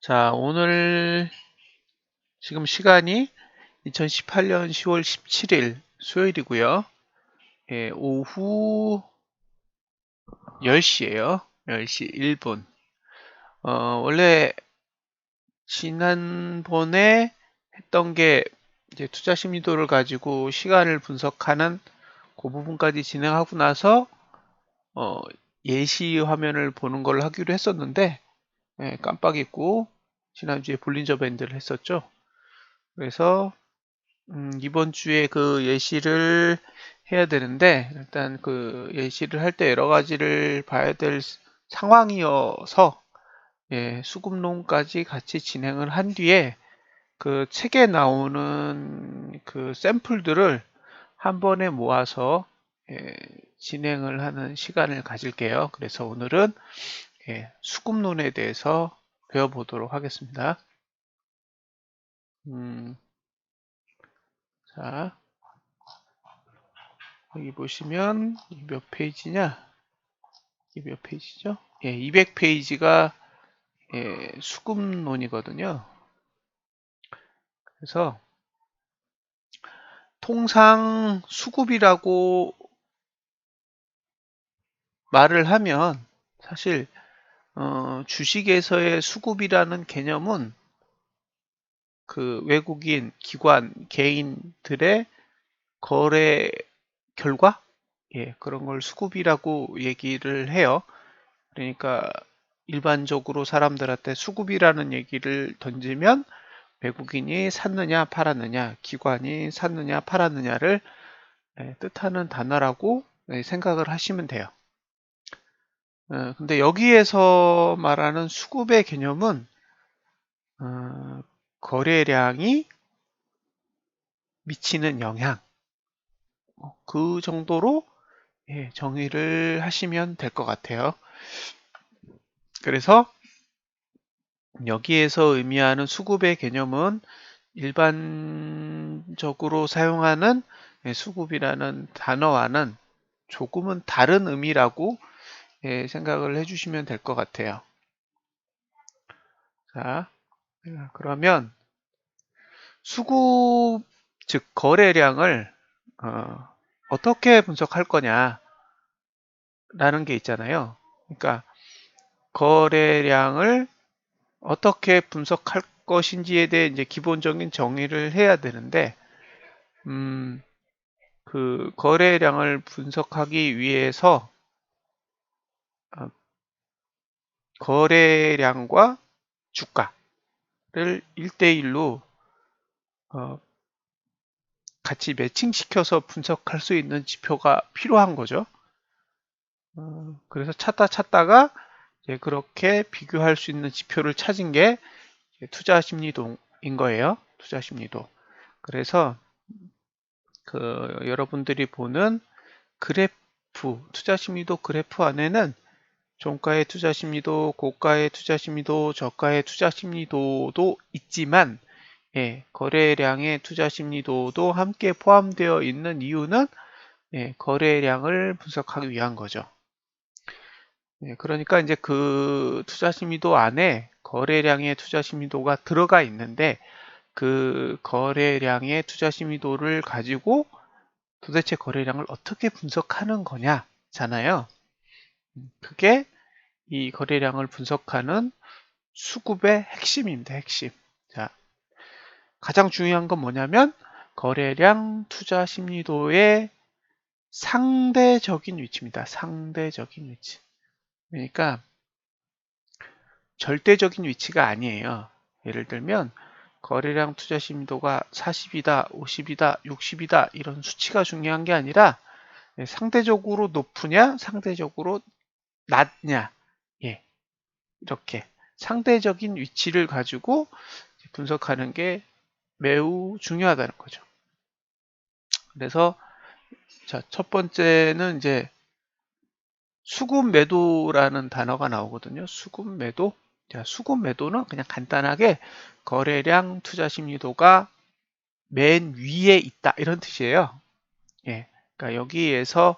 자, 오늘 지금 시간이 2018년 10월 17일 수요일이고요. 예, 오후 10시예요. 10시 1분. 원래 지난번에 했던 게 이제 투자 심리도를 가지고 시간을 분석하는 그 부분까지 진행하고 나서 어, 예시 화면을 보는 걸 하기로 했었는데 깜빡 잊고 지난주에 볼린저 밴드를 했었죠. 그래서 이번 주에 그 예시를 해야 되는데, 일단 그 예시를 할 때 여러 가지를 봐야 될 상황이어서, 예, 수급론까지 같이 진행을 한 뒤에 그 책에 나오는 그 샘플들을 한 번에 모아서 예, 진행을 하는 시간을 가질게요. 그래서 오늘은 예, 수급론에 대해서 배워보도록 하겠습니다. 음, 자, 여기 보시면 몇 페이지냐? 이게 몇 페이지죠? 예, 200페이지가 예, 수급론이거든요. 그래서 통상 수급이라고 말을 하면 사실 주식에서의 수급이라는 개념은 그 외국인, 기관, 개인들의 거래 결과 예, 그런 걸 수급이라고 얘기를 해요. 그러니까 일반적으로 사람들한테 수급이라는 얘기를 던지면 외국인이 샀느냐 팔았느냐, 기관이 샀느냐 팔았느냐를 뜻하는 단어라고 생각을 하시면 돼요. 근데 여기에서 말하는 수급의 개념은 어, 거래량이 미치는 영향, 그 정도로 정의를 하시면 될 것 같아요. 그래서 여기에서 의미하는 수급의 개념은 일반적으로 사용하는 수급이라는 단어와는 조금은 다른 의미라고 생각을 해주시면 될 것 같아요. 자, 그러면 수급, 즉 거래량을 어떻게 분석할 거냐라는 게 있잖아요. 그러니까 거래량을 어떻게 분석할 것인지에 대해 이제 기본적인 정의를 해야 되는데, 그 거래량을 분석하기 위해서 어, 거래량과 주가를 1대1로 같이 매칭시켜서 분석할 수 있는 지표가 필요한 거죠. 그래서 찾다가 이제 그렇게 비교할 수 있는 지표를 찾은 게 투자 심리도인 거예요. 투자 심리도. 그래서 그 여러분들이 보는 그래프, 투자 심리도 그래프 안에는 종가의 투자 심리도, 고가의 투자 심리도, 저가의 투자 심리도도 있지만 거래량의 투자 심리도도 함께 포함되어 있는 이유는 거래량을 분석하기 위한 거죠. 그러니까 이제 그 투자 심리도 안에 거래량의 투자 심리도가 들어가 있는데 그 거래량의 투자 심리도를 가지고 도대체 거래량을 어떻게 분석하는 거냐잖아요. 그게 이 거래량을 분석하는 수급의 핵심입니다. 핵심. 자, 가장 중요한 건 뭐냐면 거래량 투자 심리도의 상대적인 위치입니다. 상대적인 위치. 그러니까 절대적인 위치가 아니에요. 예를 들면 거래량 투자 심리도가 40이다, 50이다, 60이다 이런 수치가 중요한 게 아니라 상대적으로 높으냐, 상대적으로 낮냐, 예, 이렇게 상대적인 위치를 가지고 분석하는 게 매우 중요하다는 거죠. 그래서 자, 첫 번째는 이제 수급 매도라는 단어가 나오거든요. 수급 매도. 자, 수급 매도는 그냥 간단하게 거래량 투자 심리도가 맨 위에 있다 이런 뜻이에요. 예. 그러니까 여기에서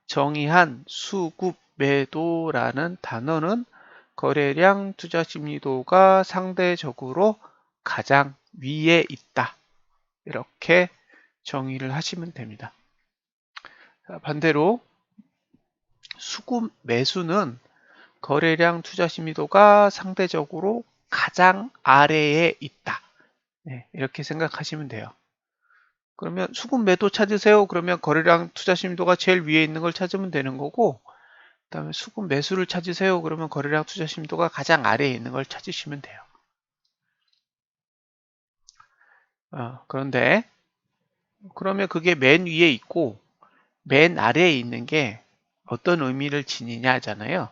정의한 수급 매도라는 단어는 거래량 투자 심리도가 상대적으로 가장 위에 있다. 이렇게 정의를 하시면 됩니다. 반대로 수급 매수는 거래량 투자 심리도가 상대적으로 가장 아래에 있다. 네, 이렇게 생각하시면 돼요. 그러면 수급 매도 찾으세요. 그러면 거래량 투자 심리도가 제일 위에 있는 걸 찾으면 되는 거고, 그다음에 수급 매수를 찾으세요. 그러면 거래량 투자 심리도가 가장 아래에 있는 걸 찾으시면 돼요. 그런데 그러면 그게 맨 위에 있고 맨 아래에 있는 게 어떤 의미를 지니냐 하잖아요.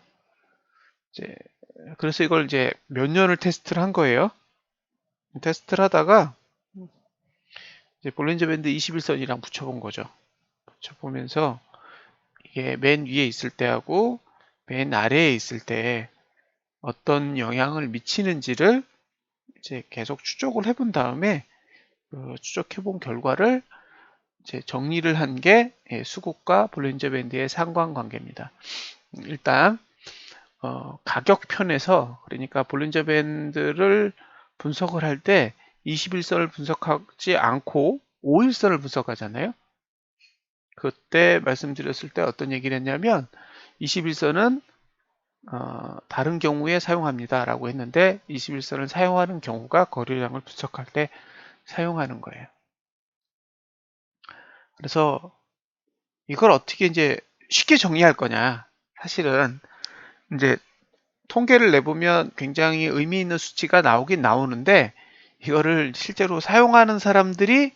그래서 이걸 이제 몇 년을 테스트를 한 거예요. 테스트를 하다가 이제 볼린저 밴드 21선이랑 붙여본 거죠. 붙여보면서 이게 맨 위에 있을 때하고 맨 아래에 있을 때 어떤 영향을 미치는지를 이제 계속 추적을 해본 다음에 그 추적해본 결과를 이제 정리를 한 게 수급과 볼린저 밴드의 상관관계입니다. 일단 가격편에서 그러니까 볼린저 밴드를 분석을 할 때 21선을 분석하지 않고 5일선을 분석하잖아요. 그때 말씀드렸을 때 어떤 얘기를 했냐면 21선은 다른 경우에 사용합니다 라고 했는데 21선을 사용하는 경우가 거래량을 분석할 때 사용하는 거예요. 그래서 이걸 어떻게 이제 쉽게 정리할 거냐. 사실은 이제 통계를 내보면 굉장히 의미 있는 수치가 나오긴 나오는데 이거를 실제로 사용하는 사람들이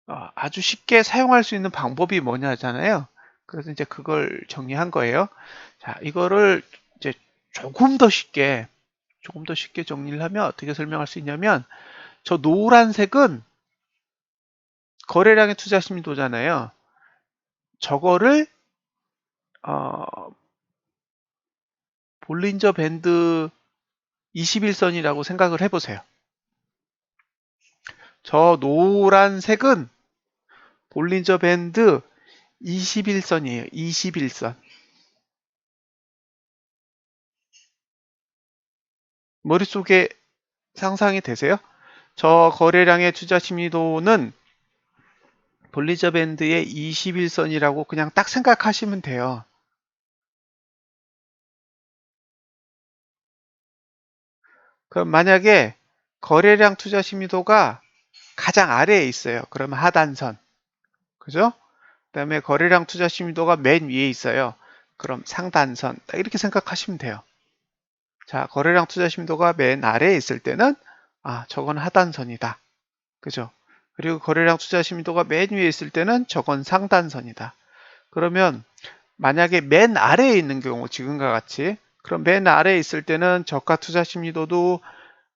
아주 쉽게 사용할 수 있는 방법이 뭐냐잖아요. 그래서 이제 그걸 정리한 거예요. 자, 이거를 이제 조금 더 쉽게 정리를 하면 어떻게 설명할 수 있냐면 저 노란색은 거래량의 투자 심도잖아요. 저거를 어, 볼린저 밴드 21선이라고 생각을 해보세요. 저 노란색은 볼린저 밴드 21선이에요. 21선. 머릿속에 상상이 되세요? 저 거래량의 투자 심리도는 볼린저 밴드의 21선이라고 그냥 딱 생각하시면 돼요. 그럼 만약에 거래량 투자 심리도가 가장 아래에 있어요. 그러면 하단선. 그죠? 그다음에 거래량 투자 심리도가 맨 위에 있어요. 그럼 상단선. 딱 이렇게 생각하시면 돼요. 자, 거래량 투자 심도가 맨 아래에 있을 때는 저건 하단선이다. 그죠? 그리고 거래량 투자 심도가 맨 위에 있을 때는 저건 상단선이다. 그러면 만약에 맨 아래에 있는 경우 지금과 같이 그럼 맨 아래에 있을 때는 저가 투자 심리도도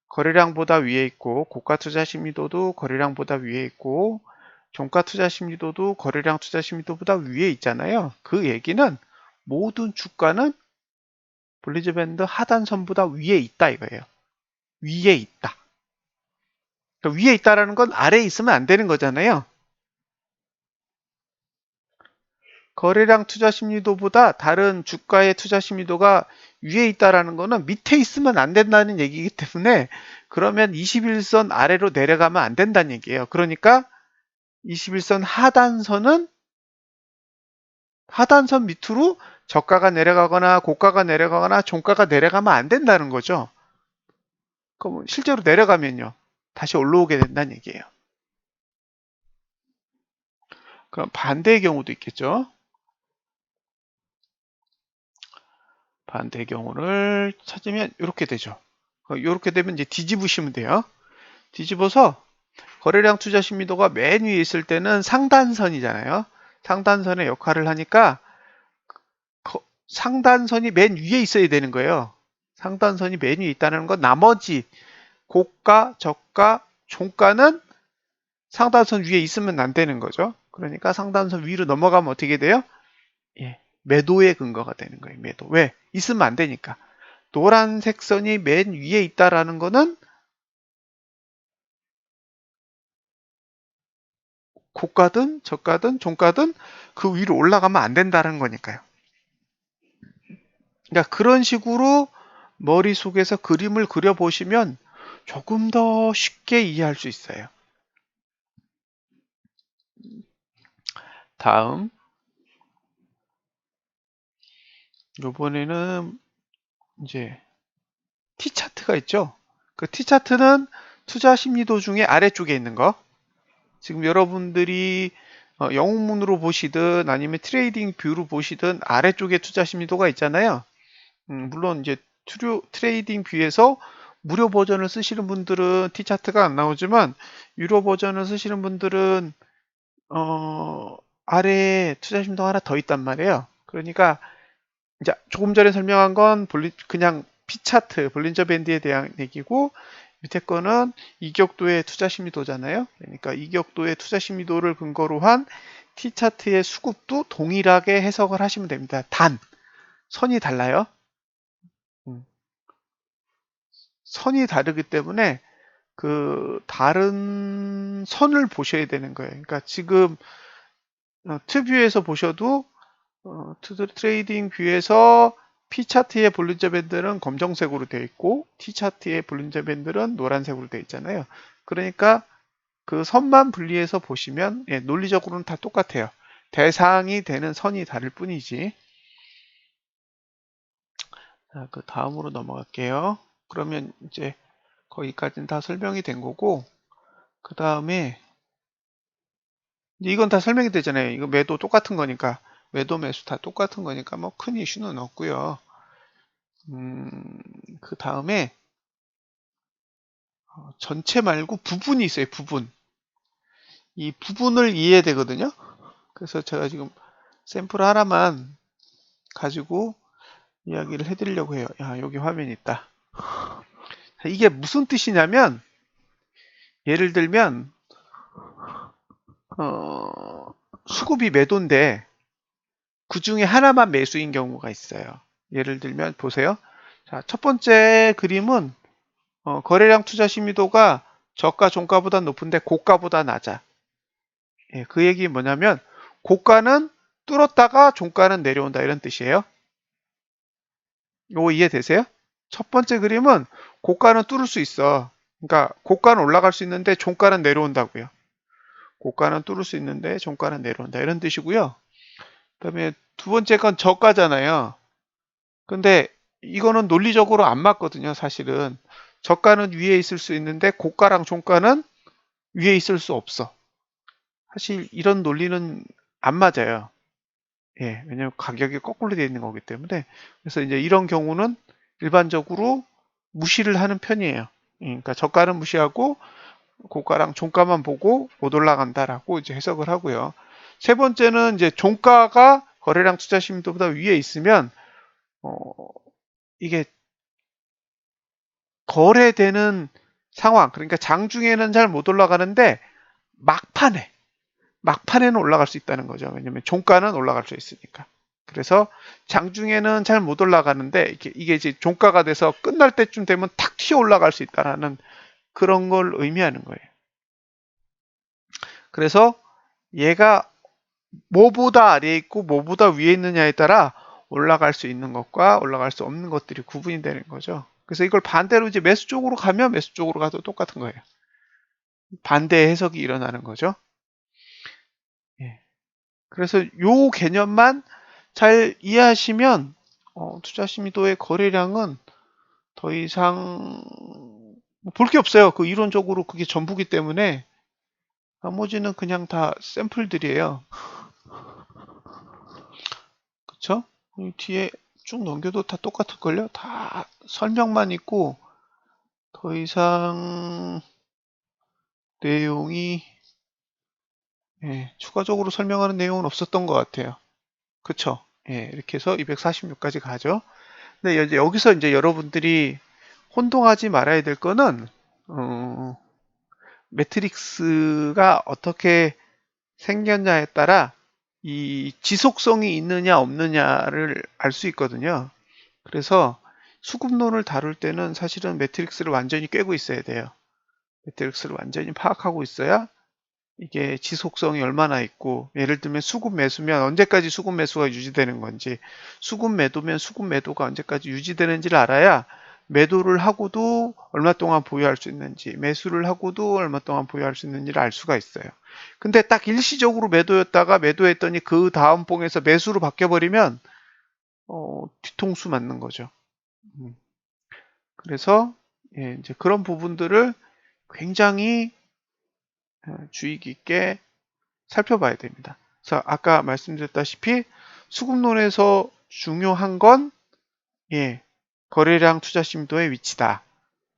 거래량보다 위에 있고 고가 투자 심리도도 거래량보다 위에 있고 종가 투자 심리도도 거래량 투자 심리도보다 위에 있잖아요. 그 얘기는 모든 주가는 볼린저 밴드 하단선보다 위에 있다 이거예요. 위에 있다. 그러니까 위에 있다라는 건 아래에 있으면 안 되는 거잖아요. 거래량 투자 심리도보다 다른 주가의 투자 심리도가 위에 있다라는 거는 밑에 있으면 안 된다는 얘기이기 때문에 그러면 21선 아래로 내려가면 안 된다는 얘기예요. 그러니까 21선 하단선 밑으로 저가가 내려가거나 고가가 내려가거나 종가가 내려가면 안 된다는 거죠. 그럼 실제로 내려가면요. 다시 올라오게 된다는 얘기예요. 그럼 반대의 경우도 있겠죠. 반대 경우를 찾으면 이렇게 되죠. 이렇게 되면 이제 뒤집으시면 돼요. 뒤집어서 거래량 투자 신미도가 맨 위에 있을 때는 상단선이잖아요. 상단선의 역할을 하니까 상단선이 맨 위에 있어야 되는 거예요. 상단선이 맨 위에 있다는 건 나머지 고가, 저가, 종가는 상단선 위에 있으면 안 되는 거죠. 그러니까 상단선 위로 넘어가면 어떻게 돼요? 매도의 근거가 되는 거예요. 매도. 왜? 있으면 안 되니까. 노란색 선이 맨 위에 있다라는 거는 고가든 저가든 종가든 그 위로 올라가면 안 된다는 거니까요. 그러니까 그런 식으로 머릿속에서 그림을 그려보시면 조금 더 쉽게 이해할 수 있어요. 다음, 요번에는 이제 T차트가 있죠. 그 T차트는 투자 심리도 중에 아래쪽에 있는 거. 지금 여러분들이 영웅문으로 보시든 아니면 트레이딩 뷰로 보시든 아래쪽에 투자 심리도가 있잖아요. 물론 이제 트레이딩 뷰에서 무료 버전을 쓰시는 분들은 T차트가 안 나오지만 유료 버전을 쓰시는 분들은 아래에 투자 심도 하나 더 있단 말이에요. 그러니까 이제 조금 전에 설명한 건 그냥 P차트, 볼린저 밴드에 대한 얘기고 밑에 거는 이격도의 투자 심리도잖아요. 그러니까 이격도의 투자 심리도를 근거로 한 T차트의 수급도 동일하게 해석을 하시면 됩니다. 단, 선이 달라요. 음, 선이 다르기 때문에 그 다른 선을 보셔야 되는 거예요. 그러니까 지금 트뷰에서 보셔도 트레이딩 뷰에서 P차트의 볼린저 밴드는 검정색으로 되어 있고 T차트의 볼린저 밴드는 노란색으로 되어 있잖아요. 그러니까 그 선만 분리해서 보시면 논리적으로는 다 똑같아요. 대상이 되는 선이 다를 뿐이지. 자, 그 다음으로 넘어갈게요. 그러면 이제 거기까지는 다 설명이 된 거고 그 다음에 이건 다 설명이 되잖아요. 이거 매도 똑같은 거니까 매도 매수 다 똑같은 거니까 뭐 큰 이슈는 없고요. 그 다음에 전체 말고 부분이 있어요. 부분. 이 부분을 이해해야 되거든요. 그래서 제가 지금 샘플 하나만 가지고 이야기를 해드리려고 해요. 야, 여기 화면이 있다. 이게 무슨 뜻이냐면 예를 들면 수급이 매도인데 그 중에 하나만 매수인 경우가 있어요. 예를 들면 보세요. 자, 첫 번째 그림은 거래량 투자 심의도가 저가 종가보다 높은데 고가보다 낮아. 예, 그 얘기 뭐냐면 고가는 뚫었다가 종가는 내려온다 이런 뜻이에요. 이거 이해되세요? 첫 번째 그림은 고가는 뚫을 수 있어. 그러니까 고가는 올라갈 수 있는데 종가는 내려온다고요. 고가는 뚫을 수 있는데 종가는 내려온다 이런 뜻이고요. 그다음에 두 번째 건 저가잖아요. 근데 이거는 논리적으로 안 맞거든요, 사실은. 저가는 위에 있을 수 있는데 고가랑 종가는 위에 있을 수 없어. 사실 이런 논리는 안 맞아요. 예, 왜냐면 가격이 거꾸로 되어 있는 거기 때문에. 그래서 이제 이런 경우는 일반적으로 무시를 하는 편이에요. 예, 그러니까 저가는 무시하고 고가랑 종가만 보고 못 올라간다라고 이제 해석을 하고요. 세 번째는 이제 종가가 거래량 투자 심도보다 위에 있으면 어, 이게 거래되는 상황, 그러니까 장중에는 잘 못 올라가는데 막판에는 올라갈 수 있다는 거죠. 왜냐면 종가는 올라갈 수 있으니까. 그래서 장중에는 잘 못 올라가는데 이게 이제 종가가 돼서 끝날 때쯤 되면 탁 튀어 올라갈 수 있다라는 그런 걸 의미하는 거예요. 그래서 얘가 뭐보다 아래에 있고 뭐보다 위에 있느냐에 따라 올라갈 수 있는 것과 올라갈 수 없는 것들이 구분이 되는 거죠. 그래서 이걸 반대로 이제 매수 쪽으로 가면 매수 쪽으로 가도 똑같은 거예요. 반대 해석이 일어나는 거죠. 예. 그래서 요 개념만 잘 이해하시면 투자 심의도의 거래량은 더 이상 볼 게 없어요. 그 이론적으로 그게 전부기 때문에 나머지는 그냥 다 샘플들이에요. 그쵸? 이 뒤에 쭉 넘겨도 다 똑같을걸요? 다 설명만 있고 더 이상 내용이 추가적으로 설명하는 내용은 없었던 것 같아요. 그쵸? 예, 이렇게 해서 246까지 가죠. 근데 이제 여기서 이제 여러분들이 혼동하지 말아야 될 거는 매트릭스가 어떻게 생겼냐에 따라 이 지속성이 있느냐 없느냐를 알 수 있거든요. 그래서 수급론을 다룰 때는 사실은 매트릭스를 완전히 꿰고 있어야 돼요. 매트릭스를 완전히 파악하고 있어야 이게 지속성이 얼마나 있고, 예를 들면 수급 매수면 언제까지 수급 매수가 유지되는 건지, 수급 매도면 수급 매도가 언제까지 유지되는지를 알아야 매도를 하고도 얼마 동안 보유할 수 있는지, 매수를 하고도 얼마 동안 보유할 수 있는지를 알 수가 있어요. 근데 딱 일시적으로 매도였다가 매도했더니 그 다음 봉에서 매수로 바뀌어버리면 뒤통수 맞는 거죠. 음. 그래서 예, 이제 그런 부분들을 굉장히 주의 깊게 살펴봐야 됩니다. 그래서 아까 말씀드렸다시피 수급론에서 중요한 건 예, 거래량 투자 심도의 위치다.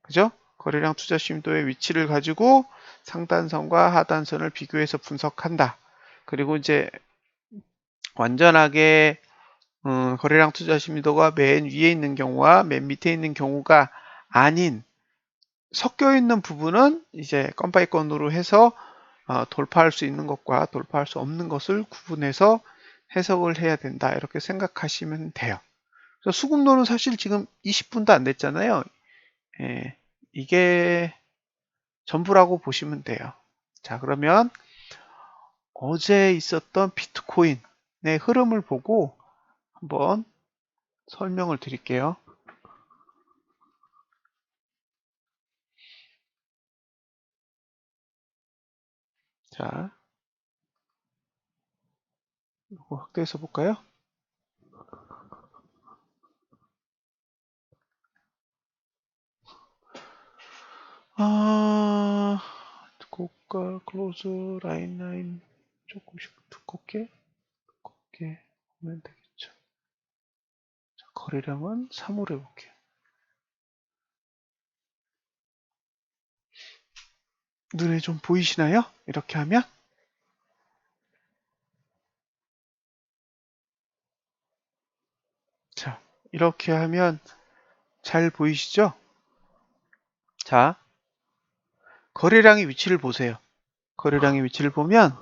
그죠? 거래량 투자 심도의 위치를 가지고 상단선과 하단선을 비교해서 분석한다. 그리고 이제 완전하게 거래량 투자 심도가 맨 위에 있는 경우와 맨 밑에 있는 경우가 아닌 섞여 있는 부분은 이제 건바이 건으로 해서 돌파할 수 있는 것과 돌파할 수 없는 것을 구분해서 해석을 해야 된다. 이렇게 생각하시면 돼요. 그래서 수급론은 사실 지금 20분도 안 됐잖아요. 예, 이게 전부라고 보시면 돼요. 자, 그러면 어제 있었던 비트코인의 흐름을 보고 한번 설명을 드릴게요. 자, 이거 확대해서 볼까요? 아, 고가 클로즈 라인 조금씩 두껍게 보면 되겠죠. 자, 거래량은 3월 해볼게요. 눈에 좀 보이시나요? 이렇게 하면 자, 이렇게 하면 잘 보이시죠? 자, 거래량의 위치를 보세요. 거래량의 위치를 보면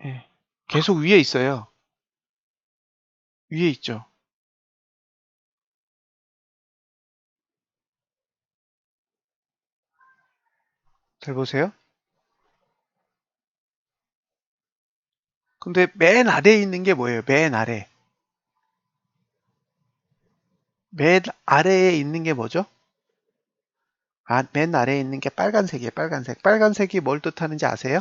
예, 계속 위에 있어요. 위에 있죠. 잘 보세요. 근데 맨 아래에 있는 게 뭐예요? 맨 아래. 맨 아래에 있는 게 뭐죠? 맨 아래에 있는 게 빨간색이에요. 빨간색. 빨간색이 뭘 뜻하는지 아세요?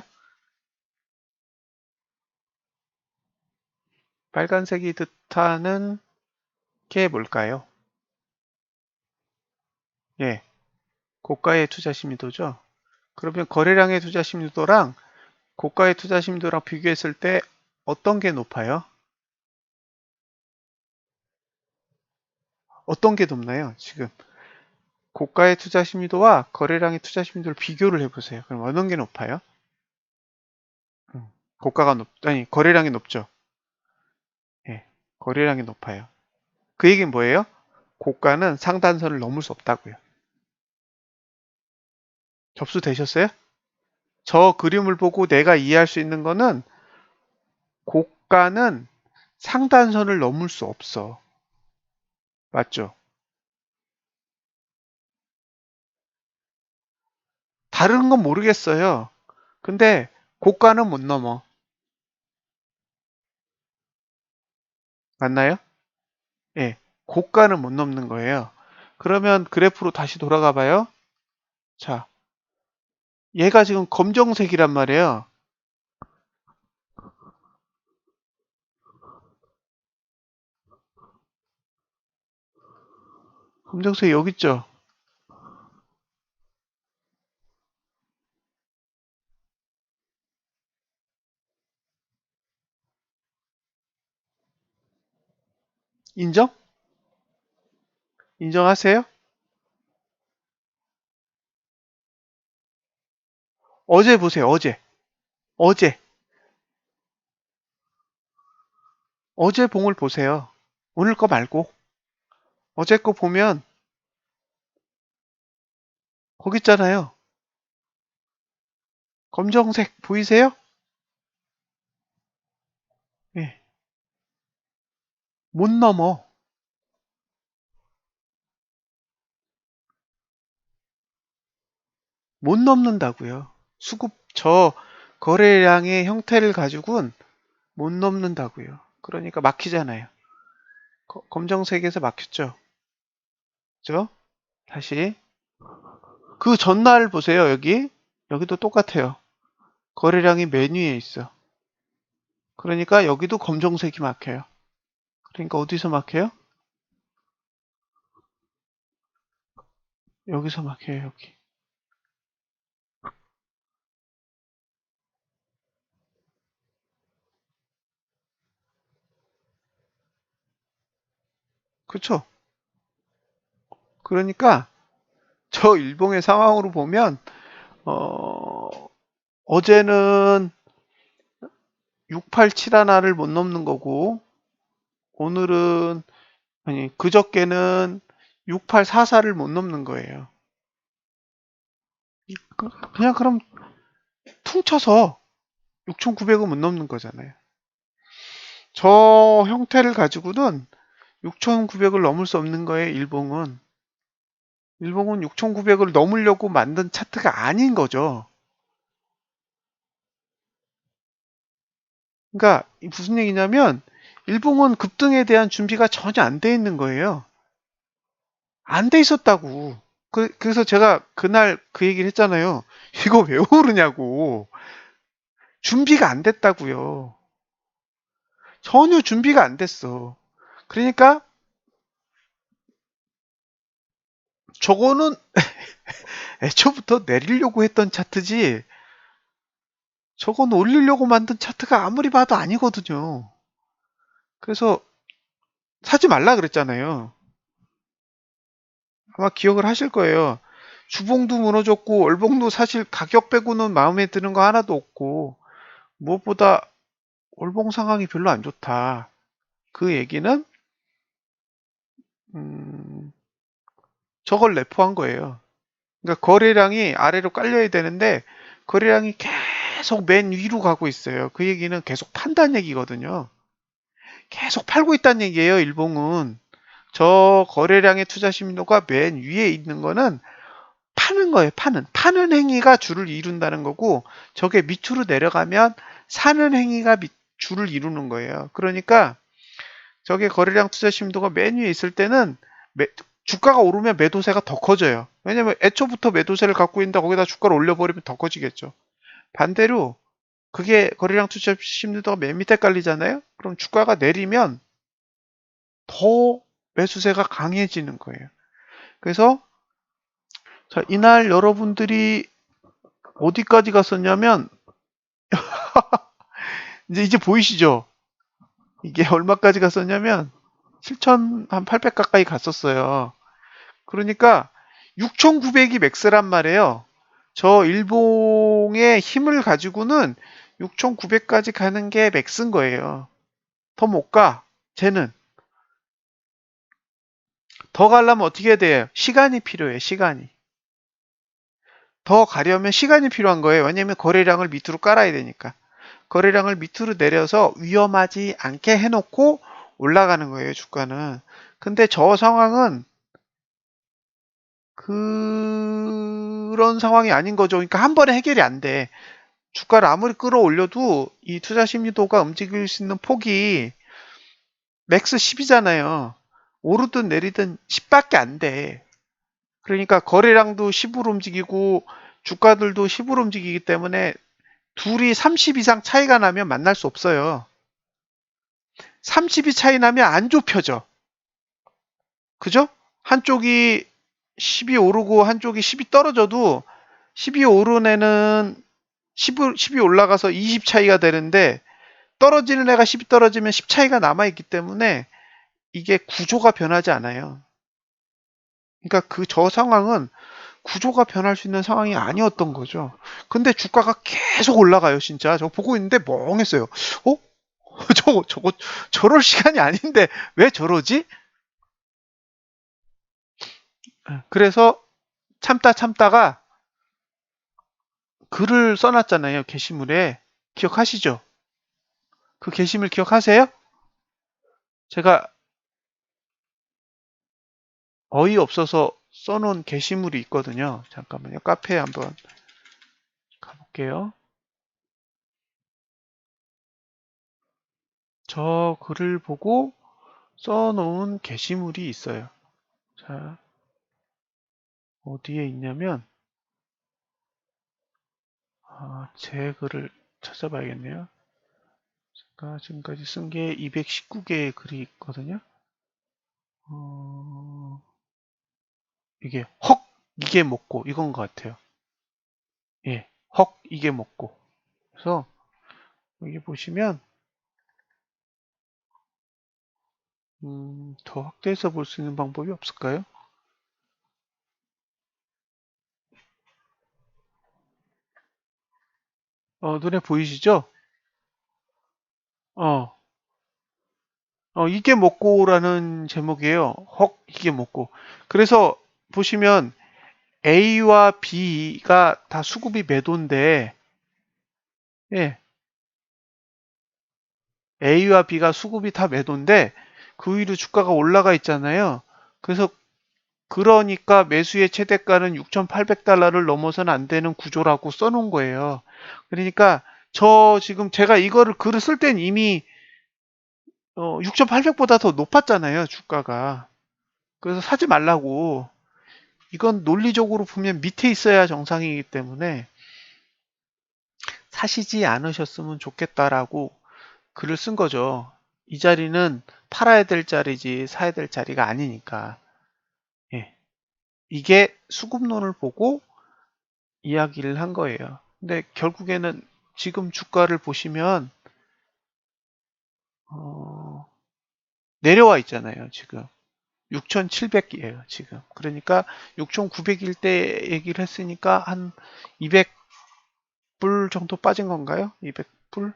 빨간색이 뜻하는 게 뭘까요? 예, 고가의 투자 심리도죠. 그러면 거래량의 투자 심리도랑 고가의 투자 심리도랑 비교했을 때 어떤 게 높아요? 어떤 게 높나요? 지금 고가의 투자 심리도와 거래량의 투자 심리도를 비교를 해보세요. 그럼 어느 게 높아요? 아니, 거래량이 높죠. 예, 거래량이 높아요. 그 얘기는 뭐예요? 고가는 상단선을 넘을 수 없다고요. 접수되셨어요? 저 그림을 보고 내가 이해할 수 있는 거는 고가는 상단선을 넘을 수 없어. 맞죠? 다른 건 모르겠어요. 근데 고가는 못 넘어. 맞나요? 예. 고가는 못 넘는 거예요. 그러면 그래프로 다시 돌아가 봐요. 자, 얘가 지금 검정색이란 말이에요. 검정색 여기 있죠? 인정? 인정하세요? 어제 보세요. 어제. 어제. 어제 봉을 보세요. 오늘 거 말고. 어제 거 보면 거기 있잖아요. 검정색 보이세요? 예. 못 넘어. 못 넘는다고요. 저 거래량의 형태를 가지고는 못 넘는다고요. 그러니까 막히잖아요. 검정색에서 막혔죠. 그죠? 다시 그 전날 보세요. 여기도 똑같아요. 거래량이 맨 위에 있어. 그러니까 여기도 검정색이 막혀요. 그러니까 어디서 막혀요? 여기서 막혀요. 여기. 그쵸? 그러니까 저 일봉의 상황으로 보면 어, 어제는 687 하나를 못 넘는 거고 오늘은 아니 그저께는 6844를 못 넘는 거예요. 그냥 그럼 퉁쳐서 6,900은 못 넘는 거잖아요. 저 형태를 가지고는 6,900을 넘을 수 없는 거예요, 일봉은. 일봉은 6,900을 넘으려고 만든 차트가 아닌 거죠. 그러니까 무슨 얘기냐면 일봉은 급등에 대한 준비가 전혀 안 돼 있는 거예요. 안 돼 있었다고. 그래서 제가 그날 그 얘기를 했잖아요. 이거 왜 오르냐고. 준비가 안 됐다고요. 전혀 준비가 안 됐어. 그러니까 저거는 애초부터 내리려고 했던 차트지, 저건 올리려고 만든 차트가 아무리 봐도 아니거든요. 그래서 사지 말라 그랬잖아요. 아마 기억을 하실 거예요. 주봉도 무너졌고, 월봉도 사실 가격 빼고는 마음에 드는 거 하나도 없고, 무엇보다 월봉 상황이 별로 안 좋다. 그 얘기는, 음, 저걸 내포한 거예요. 그러니까 거래량이 아래로 깔려야 되는데, 거래량이 계속 맨 위로 가고 있어요. 그 얘기는 계속 판단 얘기거든요. 계속 팔고 있다는 얘기예요, 일봉은. 저 거래량의 투자 심리도가 맨 위에 있는 거는 파는 거예요, 파는. 파는 행위가 주를 이룬다는 거고, 저게 밑으로 내려가면 사는 행위가 주를 이루는 거예요. 그러니까 저게 거래량 투자 심도가 맨 위에 있을 때는 주가가 오르면 매도세가 더 커져요. 왜냐면 애초부터 매도세를 갖고 있는데 거기다 주가를 올려버리면 더 커지겠죠. 반대로 그게 거래량 투자 심리도가 맨 밑에 깔리잖아요. 그럼 주가가 내리면 더 매수세가 강해지는 거예요. 그래서 자, 이날 여러분들이 어디까지 갔었냐면 이제 보이시죠? 이게 얼마까지 갔었냐면 7,800 가까이 갔었어요. 그러니까 6,900이 맥스란 말이에요. 저 일봉의 힘을 가지고는 6,900까지 가는 게 맥스인 거예요. 더 못 가. 쟤는 더 가려면 어떻게 해야 돼요? 시간이 필요해. 시간이. 더 가려면 시간이 필요한 거예요. 왜냐면 거래량을 밑으로 깔아야 되니까. 거래량을 밑으로 내려서 위험하지 않게 해놓고 올라가는 거예요, 주가는. 근데 저 상황은 그런 상황이 아닌 거죠. 그러니까 한 번에 해결이 안 돼. 주가를 아무리 끌어올려도 이 투자 심리도가 움직일 수 있는 폭이 맥스 10이잖아요. 오르든 내리든 10밖에 안 돼. 그러니까 거래량도 10으로 움직이고 주가들도 10으로 움직이기 때문에 둘이 30 이상 차이가 나면 만날 수 없어요. 30이 차이 나면 안 좁혀져. 그죠? 한쪽이 10이 오르고 한쪽이 10이 떨어져도 10이 오른 애는 10이 올라가서 20 차이가 되는데 떨어지는 애가 10이 떨어지면 10 차이가 남아있기 때문에 이게 구조가 변하지 않아요. 그러니까 그 저 상황은 구조가 변할 수 있는 상황이 아니었던 거죠. 근데 주가가 계속 올라가요, 진짜. 저 보고 있는데 멍했어요. 어? 저거, 저럴 시간이 아닌데 왜 저러지? 그래서 참다가 글을 써놨잖아요, 게시물에. 기억하시죠? 그 게시물 기억하세요? 제가 어이없어서 써놓은 게시물이 있거든요. 잠깐만요. 카페에 한번 가볼게요. 저 글을 보고 써놓은 게시물이 있어요. 자, 어디에 있냐면, 제 글을 찾아봐야겠네요. 제가 지금까지 쓴 게 219개의 글이 있거든요. 어, 이게 이게 먹고 이건 것 같아요. 예, 이게 먹고. 그래서 여기 보시면 더 확대해서 볼 수 있는 방법이 없을까요? 눈에 보이시죠? 어, 이게 먹고라는 제목이에요. 이게 먹고. 그래서 보시면 A와 B가 다 수급이 매도인데, 예, A와 B가 수급이 다 매도인데, 그 위로 주가가 올라가 있잖아요. 그래서 그러니까 매수의 최대가는 6,800달러를 넘어서는 안 되는 구조라고 써놓은 거예요. 그러니까 저 지금 제가 이거를 글을 쓸 땐 이미 6,800보다 더 높았잖아요, 주가가. 그래서 사지 말라고. 이건 논리적으로 보면 밑에 있어야 정상이기 때문에 사시지 않으셨으면 좋겠다라고 글을 쓴 거죠. 이 자리는 팔아야 될 자리지 사야 될 자리가 아니니까. 예. 이게 수급론을 보고 이야기를 한 거예요. 근데 결국에는 지금 주가를 보시면 어, 내려와 있잖아요. 지금 6,700이에요. 지금 그러니까 6,900일 때 얘기를 했으니까 한 200불 정도 빠진 건가요? 200불?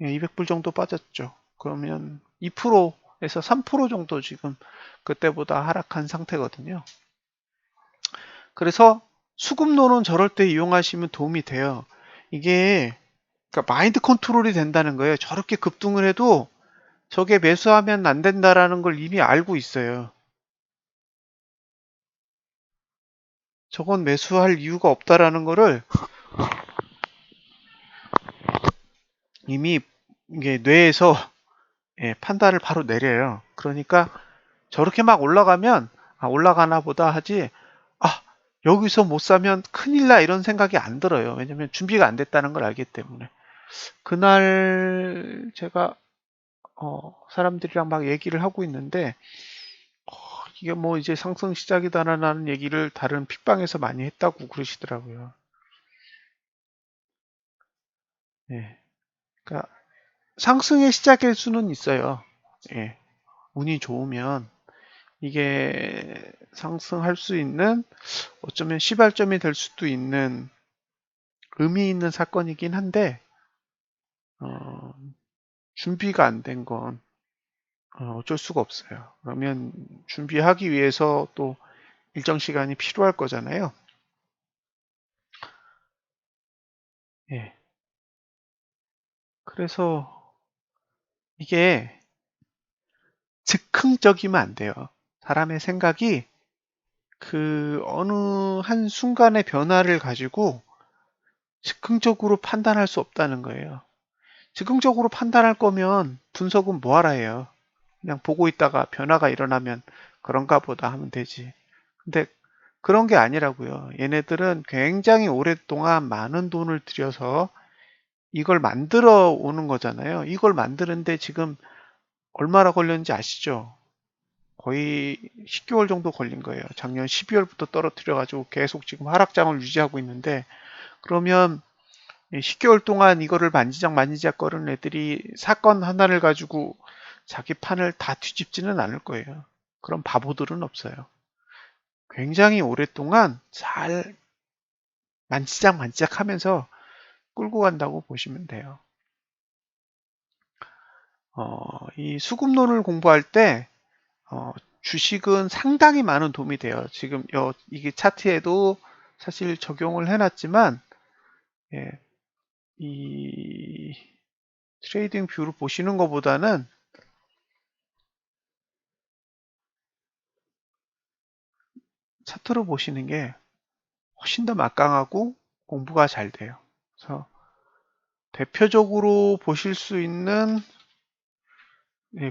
예, 200불 정도 빠졌죠. 그러면 2%에서 3% 정도 지금 그때보다 하락한 상태거든요. 그래서 수급론은 저럴 때 이용하시면 도움이 돼요. 이게 그러니까 마인드 컨트롤이 된다는 거예요. 저렇게 급등을 해도 저게 매수하면 안 된다라는 걸 이미 알고 있어요. 저건 매수할 이유가 없다라는 거를 이미 이게 뇌에서 예, 판단을 바로 내려요. 그러니까 저렇게 막 올라가면 올라가나 보다 하지 여기서 못 사면 큰일 나 이런 생각이 안 들어요. 왜냐면 준비가 안 됐다는 걸 알기 때문에. 그날 제가 사람들이랑 막 얘기를 하고 있는데 이게 뭐 이제 상승 시작이다라는 얘기를 다른 픽방에서 많이 했다고 그러시더라고요. 예. 그러니까 상승의 시작일 수는 있어요. 예. 운이 좋으면 이게 상승할 수 있는 어쩌면 시발점이 될 수도 있는 의미 있는 사건이긴 한데 어, 준비가 안 된 건 어쩔 수가 없어요. 그러면 준비하기 위해서 또 일정 시간이 필요할 거잖아요. 예. 그래서 이게 즉흥적이면 안 돼요. 사람의 생각이 그 어느 한 순간의 변화를 가지고 즉흥적으로 판단할 수 없다는 거예요. 즉흥적으로 판단할 거면 분석은 뭐하라 해요. 그냥 보고 있다가 변화가 일어나면 그런가 보다 하면 되지. 근데 그런 게 아니라고요. 얘네들은 굉장히 오랫동안 많은 돈을 들여서 이걸 만들어 오는 거잖아요. 이걸 만드는데 지금 얼마나 걸렸는지 아시죠? 거의 10개월 정도 걸린 거예요. 작년 12월부터 떨어뜨려가지고 계속 지금 하락장을 유지하고 있는데 그러면 10개월 동안 이거를 만지작 만지작 거리는 애들이 사건 하나를 가지고 자기 판을 다 뒤집지는 않을 거예요. 그런 바보들은 없어요. 굉장히 오랫동안 잘 만지작 만지작 하면서 끌고 간다고 보시면 돼요. 이 수급론을 공부할 때 주식은 상당히 많은 도움이 돼요. 지금 이게 차트에도 사실 적용을 해놨지만 예, 이 트레이딩 뷰를 보시는 것보다는 차트로 보시는 게 훨씬 더 막강하고 공부가 잘 돼요. 그래서 대표적으로 보실 수 있는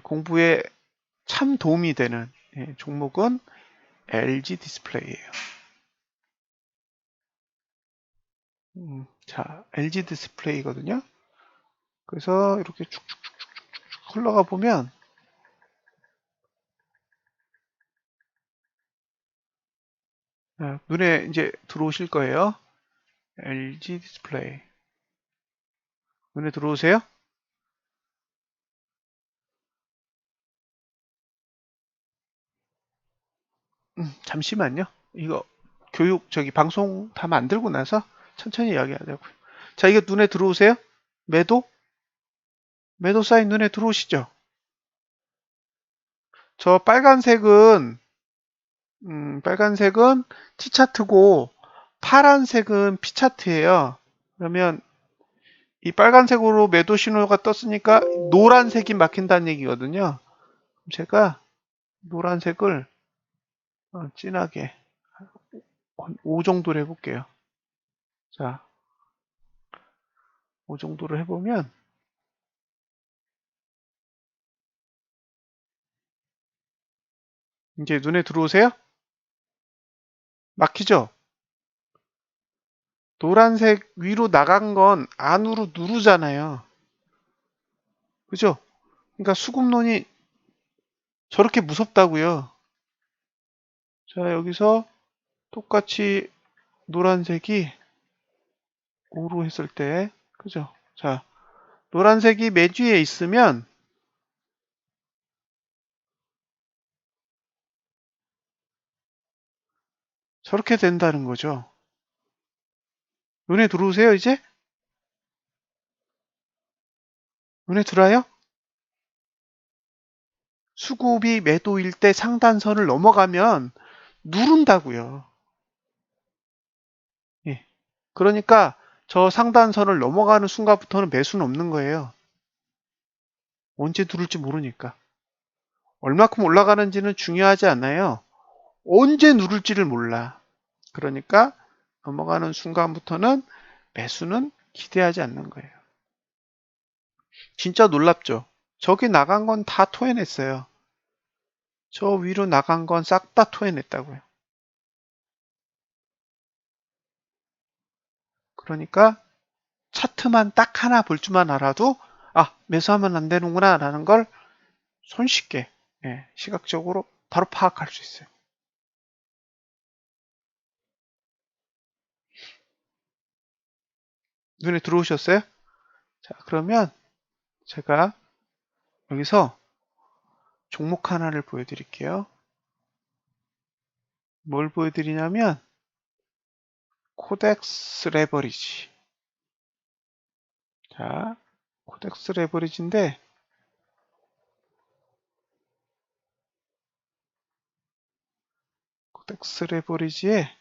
공부에 참 도움이 되는 종목은 LG 디스플레이예요. 자, LG 디스플레이거든요. 그래서 이렇게 쭉쭉쭉쭉 흘러가 보면 눈에 이제 들어오실 거예요. LG 디스플레이. 눈에 들어오세요? 잠시만요. 이거 교육 저기 방송 다 만들고 나서 천천히 이야기하자고요. 자, 이게 눈에 들어오세요? 매도? 매도 사인 눈에 들어오시죠? 저 빨간색은 T차트고 파란색은 P차트예요. 그러면 이 빨간색으로 매도 신호가 떴으니까 노란색이 막힌다는 얘기거든요. 제가 노란색을 진하게 5 정도로 해볼게요. 자, 5 정도로 해보면 이제 눈에 들어오세요? 막히죠? 노란색 위로 나간 건 안으로 누르잖아요. 그죠? 그러니까 수급론이 저렇게 무섭다고요. 자, 여기서 똑같이 노란색이 5로 했을 때, 그죠? 자, 노란색이 매주에 있으면 저렇게 된다는 거죠. 눈에 들어오세요, 이제? 눈에 들어요? 수급이 매도일 때 상단선을 넘어가면 누른다고요. 예. 그러니까 저 상단선을 넘어가는 순간부터는 매수는 없는 거예요. 언제 누를지 모르니까. 얼마큼 올라가는지는 중요하지 않아요. 언제 누를지를 몰라. 그러니까 넘어가는 순간부터는 매수는 기대하지 않는 거예요. 진짜 놀랍죠? 저기 나간 건 다 토해냈어요. 저 위로 나간 건 싹 다 토해냈다고요. 그러니까 차트만 딱 하나 볼 줄만 알아도 매수하면 안 되는구나 라는 걸 손쉽게 시각적으로 바로 파악할 수 있어요. 눈에 들어오셨어요? 자, 그러면 제가 여기서 종목 하나를 보여드릴게요. 뭘 보여드리냐면 코덱스 레버리지. 자, 코덱스 레버리지인데 코덱스 레버리지에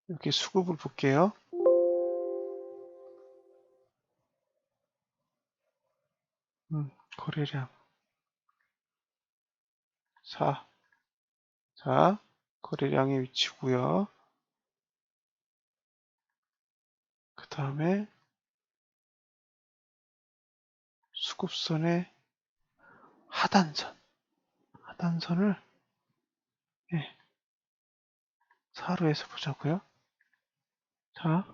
이렇게 수급을 볼게요. 거래량 4. 자, 거래량의 위치고요. 그 다음에 수급선의 하단선을 4로 해서 보자고요. 자,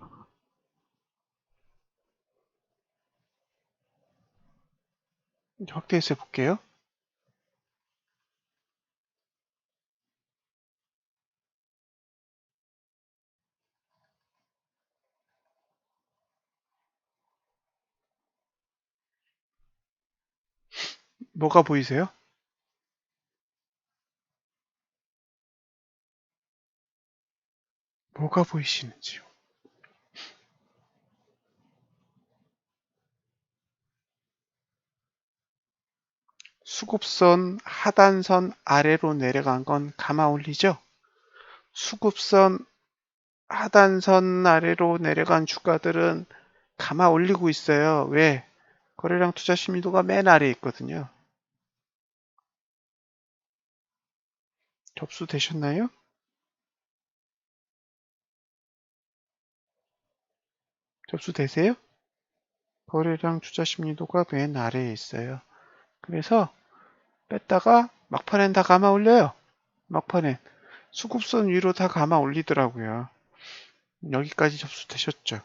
이제 확대해서 볼게요. 뭐가 보이세요? 뭐가 보이시는지요? 수급선 하단선 아래로 내려간 건 감아 올리죠? 수급선 하단선 아래로 내려간 주가들은 감아 올리고 있어요. 왜? 거래량 투자 심리도가 맨 아래에 있거든요. 접수되셨나요? 접수되세요? 거래량 투자 심리도가 맨 아래에 있어요. 그래서 뺐다가 막판엔 다 감아 올려요. 막판에 수급선 위로 다 감아 올리더라고요. 여기까지 접수되셨죠?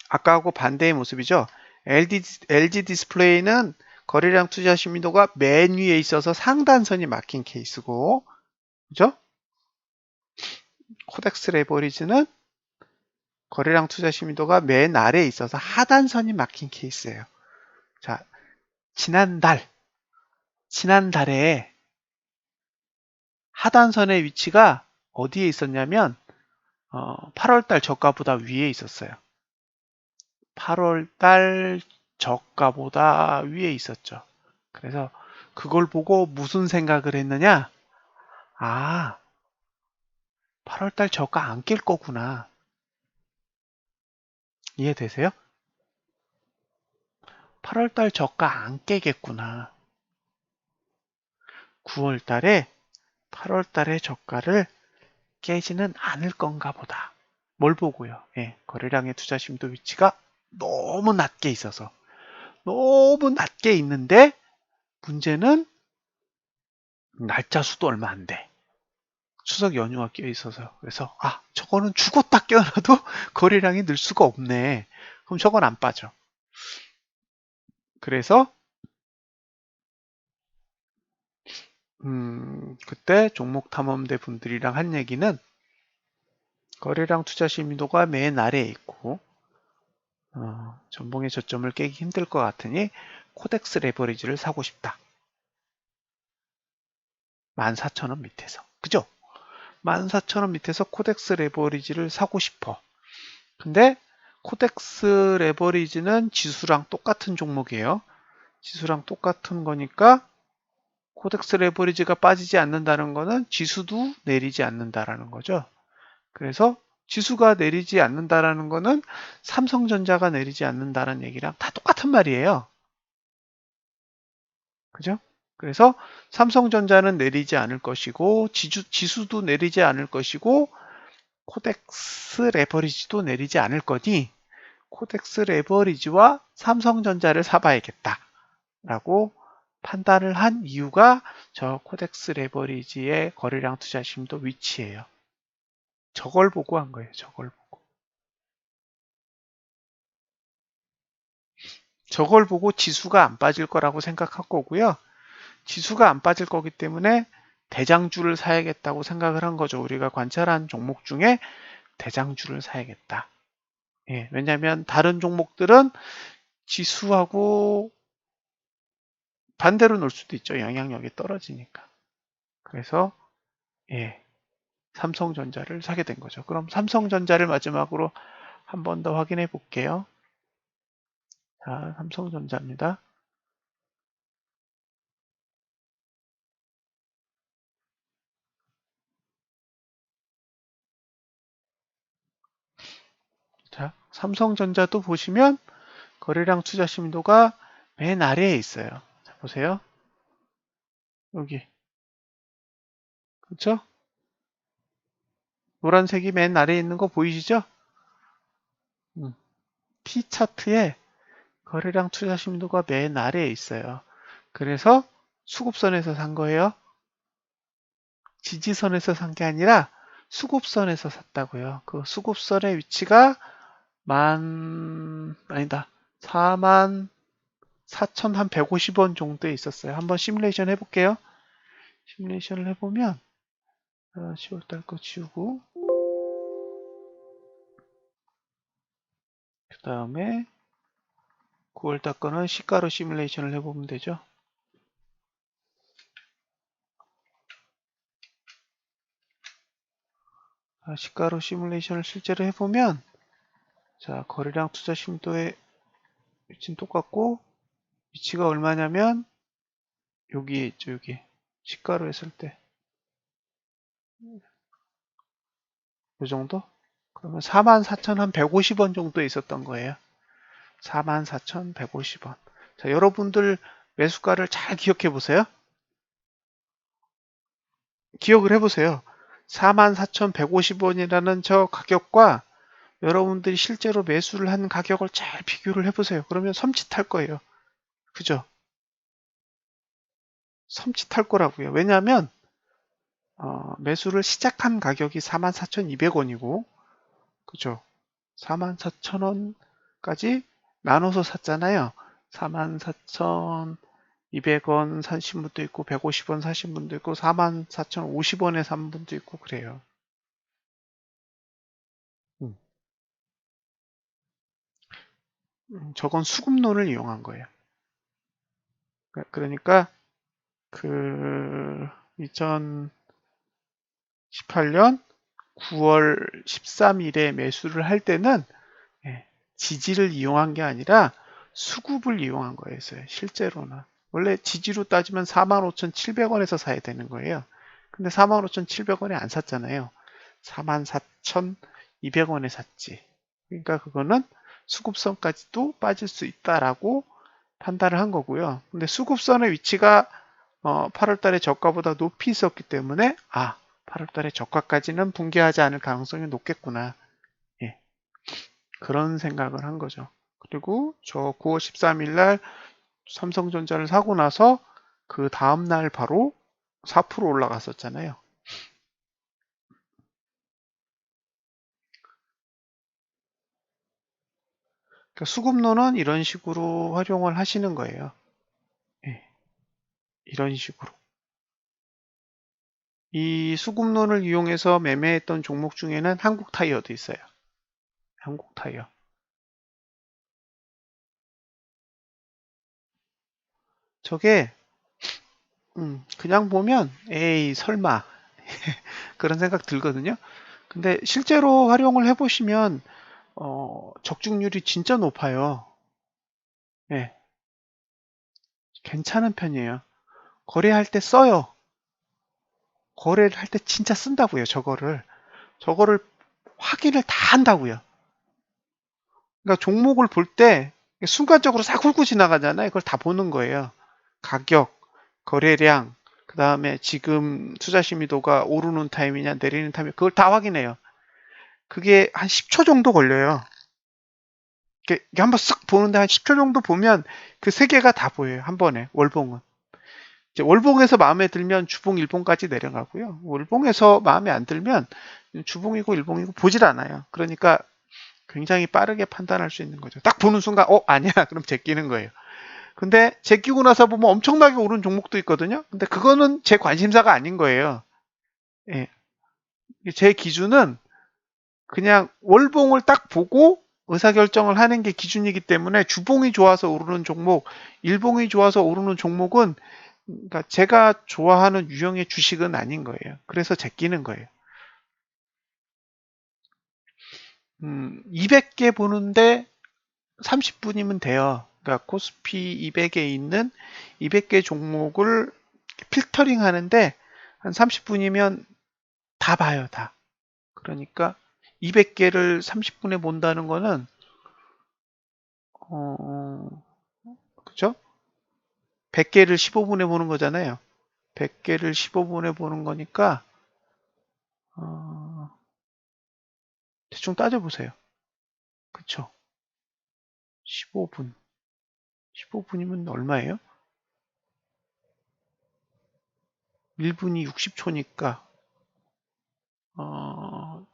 아까하고 반대의 모습이죠. LG 디스플레이는 거래량 투자 신뢰도가 맨 위에 있어서 상단선이 막힌 케이스고, 그죠? 코덱스 레버리지는 거래량 투자 신뢰도가 맨 아래에 있어서 하단선이 막힌 케이스예요. 자, 지난달에 하단선의 위치가 어디에 있었냐면 8월달 저가보다 위에 있었어요. 8월달 저가보다 위에 있었죠. 그래서 그걸 보고 무슨 생각을 했느냐? 아, 8월달 저가 안 깰 거구나. 이해되세요? 8월달 저가 안 깨겠구나. 9월달에 8월달의 저가를 깨지는 않을 건가 보다. 뭘 보고요? 예, 거래량의 투자 심도 위치가 너무 낮게 있어서 너무 낮게 있는데 문제는 날짜 수도 얼마 안 돼. 추석 연휴가 껴 있어서 그래서 저거는 죽었다 깨어나도 거래량이 늘 수가 없네. 그럼 저건 안 빠져. 그래서 그때 종목 탐험대 분들이랑 한 얘기는 거래량 투자 심도가 맨 아래에 있고 전봉의 저점을 깨기 힘들 것 같으니 코덱스 레버리지를 사고 싶다. 14,000원 밑에서. 그죠? 14,000원 밑에서 코덱스 레버리지를 사고 싶어. 근데 코덱스 레버리지는 지수랑 똑같은 종목이에요. 지수랑 똑같은 거니까 코덱스 레버리지가 빠지지 않는다는 거는 지수도 내리지 않는다라는 거죠. 그래서 지수가 내리지 않는다라는 거는 삼성전자가 내리지 않는다는 얘기랑 다 똑같은 말이에요. 그죠? 그래서 삼성전자는 내리지 않을 것이고 지수도 내리지 않을 것이고 코덱스 레버리지도 내리지 않을 거니 코덱스 레버리지와 삼성전자를 사봐야겠다라고 판단을 한 이유가 저 코덱스 레버리지의 거래량 투자 심도 위치예요. 저걸 보고 한 거예요. 저걸 보고. 저걸 보고 지수가 안 빠질 거라고 생각할 거고요. 지수가 안 빠질 거기 때문에 대장주를 사야겠다고 생각을 한 거죠. 우리가 관찰한 종목 중에 대장주를 사야겠다. 예, 왜냐하면 다른 종목들은 지수하고 반대로 놀 수도 있죠. 영향력이 떨어지니까. 그래서 예, 삼성전자를 사게 된 거죠. 그럼 삼성전자를 마지막으로 한 번 더 확인해 볼게요. 자, 삼성전자입니다. 자, 삼성전자도 보시면 거래량 투자 심도가 맨 아래에 있어요. 자, 보세요. 여기. 그렇죠? 노란색이 맨 아래에 있는 거 보이시죠? T차트에 거래량 투자 심도가 맨 아래에 있어요. 그래서 수급선에서 산 거예요. 지지선에서 산 게 아니라 수급선에서 샀다고요. 그 수급선의 위치가 아니다. 4만 4,150원 정도에 있었어요. 한번 시뮬레이션 해볼게요. 시뮬레이션을 해보면 10월달 거 지우고 그 다음에 9월달 거는 시가로 시뮬레이션을 해보면 되죠. 시가로 시뮬레이션을 실제로 해보면 자, 거래량 투자 심도의 위치는 똑같고 위치가 얼마냐면 여기에 있죠. 여기 시가로 했을 때 이 정도? 그러면 44,150원 정도에 있었던 거예요. 44,150원. 자, 여러분들 매수가를 잘 기억해 보세요. 기억을 해보세요. 44,150원이라는 저 가격과 여러분들이 실제로 매수를 한 가격을 잘 비교를 해보세요. 그러면 섬찟할 거예요. 그죠? 섬찟할 거라고요. 왜냐하면 매수를 시작한 가격이 44,200원이고, 그죠? 44,000원까지 나눠서 샀잖아요. 44,200원 사신 분도 있고, 150원 사신 분도 있고, 44,050원에 산 분도 있고, 그래요. 음, 저건 수급론을 이용한 거예요. 그러니까, 그, 2018년 9월 13일에 매수를 할 때는 예, 지지를 이용한 게 아니라 수급을 이용한 거였어요. 실제로는. 원래 지지로 따지면 45,700원에서 사야 되는 거예요. 근데 45,700원에 안 샀잖아요. 44,200원에 샀지. 그러니까 그거는 수급선까지도 빠질 수 있다라고 판단을 한 거고요. 근데 수급선의 위치가 8월 달에 저가보다 높이 있었기 때문에 8월 달에 저가까지는 붕괴하지 않을 가능성이 높겠구나. 예, 그런 생각을 한 거죠. 그리고 저 9월 13일 날 삼성전자를 사고 나서 그 다음 날 바로 4% 올라갔었잖아요. 그러니까 수급론은 이런 식으로 활용을 하시는 거예요. 예, 이런 식으로. 이 수급론을 이용해서 매매했던 종목 중에는 한국타이어도 있어요. 한국타이어. 저게 그냥 보면 에이 설마 그런 생각 들거든요. 근데 실제로 활용을 해보시면 적중률이 진짜 높아요. 네, 괜찮은 편이에요. 거래할 때 써요. 거래를 할 때 진짜 쓴다고요. 저거를 확인을 다 한다고요. 그러니까 종목을 볼 때 순간적으로 싹 훑고 지나가잖아요. 그걸 다 보는 거예요. 가격, 거래량, 그 다음에 지금 투자 심의도가 오르는 타임이냐 내리는 타임이냐 그걸 다 확인해요. 그게 한 10초 정도 걸려요. 이게 한번 쓱 보는데 한 10초 정도 보면 그 세 개가 다 보여요. 한 번에 월봉은. 이제 월봉에서 마음에 들면 주봉, 일봉까지 내려가고요. 월봉에서 마음에 안 들면 주봉이고 일봉이고 보질 않아요. 그러니까 굉장히 빠르게 판단할 수 있는 거죠. 딱 보는 순간 아니야 그럼 제끼는 거예요. 근데 제끼고 나서 보면 엄청나게 오른 종목도 있거든요. 근데 그거는 제 관심사가 아닌 거예요. 예. 제 기준은 그냥 월봉을 딱 보고 의사결정을 하는 게 기준이기 때문에 주봉이 좋아서 오르는 종목, 일봉이 좋아서 오르는 종목은 그러니까 제가 좋아하는 유형의 주식은 아닌 거예요. 그래서 제끼는 거예요. 200개 보는데 30분이면 돼요. 그러니까 코스피 200에 있는 200개 종목을 필터링 하는데 한 30분이면 다 봐요, 다. 그러니까 200개를 30분에 본다는 거는 그죠? 100개를 15분에 보는 거잖아요. 100개를 15분에 보는 거니까 어, 대충 따져보세요. 그쵸? 15분. 15분이면 얼마예요? 1분이 60초니까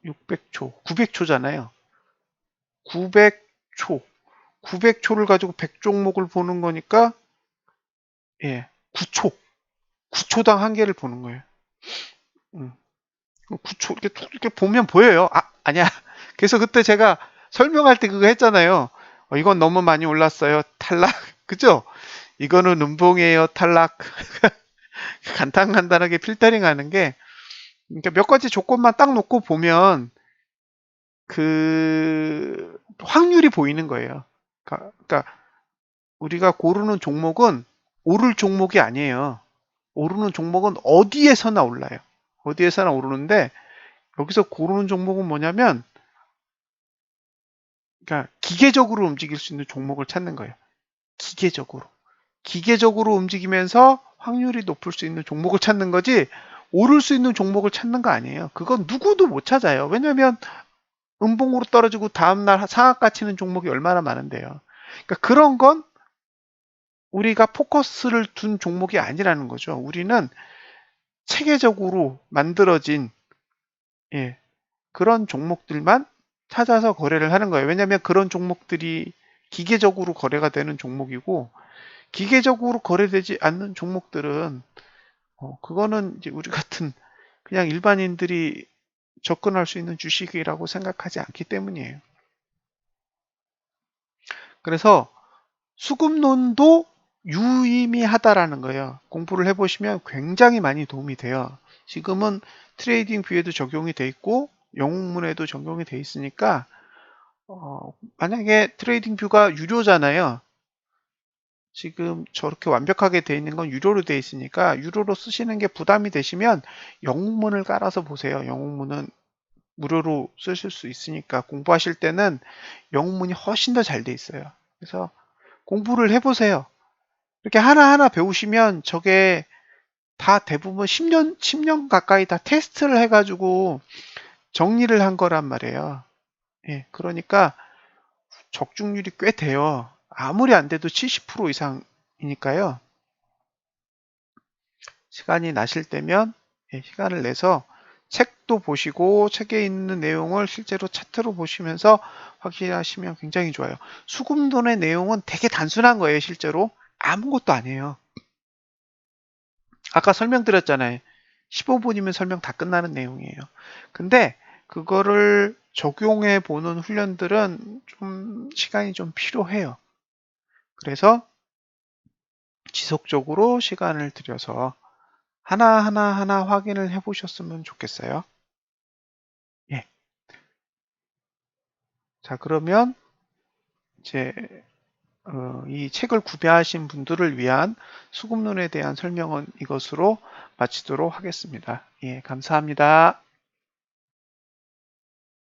600초, 900초잖아요. 900초. 900초를 가지고 100종목을 보는 거니까 예, 9초. 9초당 한 개를 보는 거예요. 음, 9초 이렇게 보면 보여요. 아니야. 그래서 그때 제가 설명할 때 그거 했잖아요. 이건 너무 많이 올랐어요. 탈락. 그죠? 이거는 음봉이에요. 탈락. 간단간단하게 필터링 하는 게 그러니까 몇 가지 조건만 딱 놓고 보면 그 확률이 보이는 거예요. 그러니까 우리가 고르는 종목은 오를 종목이 아니에요. 오르는 종목은 어디에서나 올라요. 어디에서나 오르는데 여기서 고르는 종목은 뭐냐면 그러니까 기계적으로 움직일 수 있는 종목을 찾는 거예요. 기계적으로. 기계적으로 움직이면서 확률이 높을 수 있는 종목을 찾는 거지 오를 수 있는 종목을 찾는 거 아니에요. 그건 누구도 못 찾아요. 왜냐하면 음봉으로 떨어지고 다음날 상한가 치는 종목이 얼마나 많은데요. 그러니까 그런 건 우리가 포커스를 둔 종목이 아니라는 거죠. 우리는 체계적으로 만들어진 예, 그런 종목들만 찾아서 거래를 하는 거예요. 왜냐하면 그런 종목들이 기계적으로 거래가 되는 종목이고 기계적으로 거래되지 않는 종목들은 그거는 이제 우리 같은 그냥 일반인들이 접근할 수 있는 주식이라고 생각하지 않기 때문이에요. 그래서 수급론도 유의미하다라는 거예요. 공부를 해보시면 굉장히 많이 도움이 돼요. 지금은 트레이딩 뷰에도 적용이 돼 있고 영웅문에도 적용이 돼 있으니까 만약에 트레이딩 뷰가 유료잖아요. 지금 저렇게 완벽하게 돼 있는 건 유료로 돼 있으니까 유료로 쓰시는 게 부담이 되시면 영웅문을 깔아서 보세요. 영웅문은 무료로 쓰실 수 있으니까 공부하실 때는 영웅문이 훨씬 더 잘 돼 있어요. 그래서 공부를 해보세요. 이렇게 하나하나 배우시면 저게 다 대부분 10년 가까이 다 테스트를 해가지고 정리를 한 거란 말이에요. 예, 그러니까 적중률이 꽤 돼요. 아무리 안 돼도 70% 이상이니까요. 시간이 나실 때면 예, 시간을 내서 책도 보시고 책에 있는 내용을 실제로 차트로 보시면서 확인하시면 굉장히 좋아요. 수금돈의 내용은 되게 단순한 거예요, 실제로. 아무것도 아니에요. 아까 설명드렸잖아요. 15분이면 설명 다 끝나는 내용이에요. 근데 그거를 적용해 보는 훈련들은 좀 시간이 좀 필요해요. 그래서 지속적으로 시간을 들여서 하나하나 확인을 해 보셨으면 좋겠어요. 예. 자, 그러면 이제 이 책을 구매하신 분들을 위한 수급론에 대한 설명은 이것으로 마치도록 하겠습니다. 예, 감사합니다.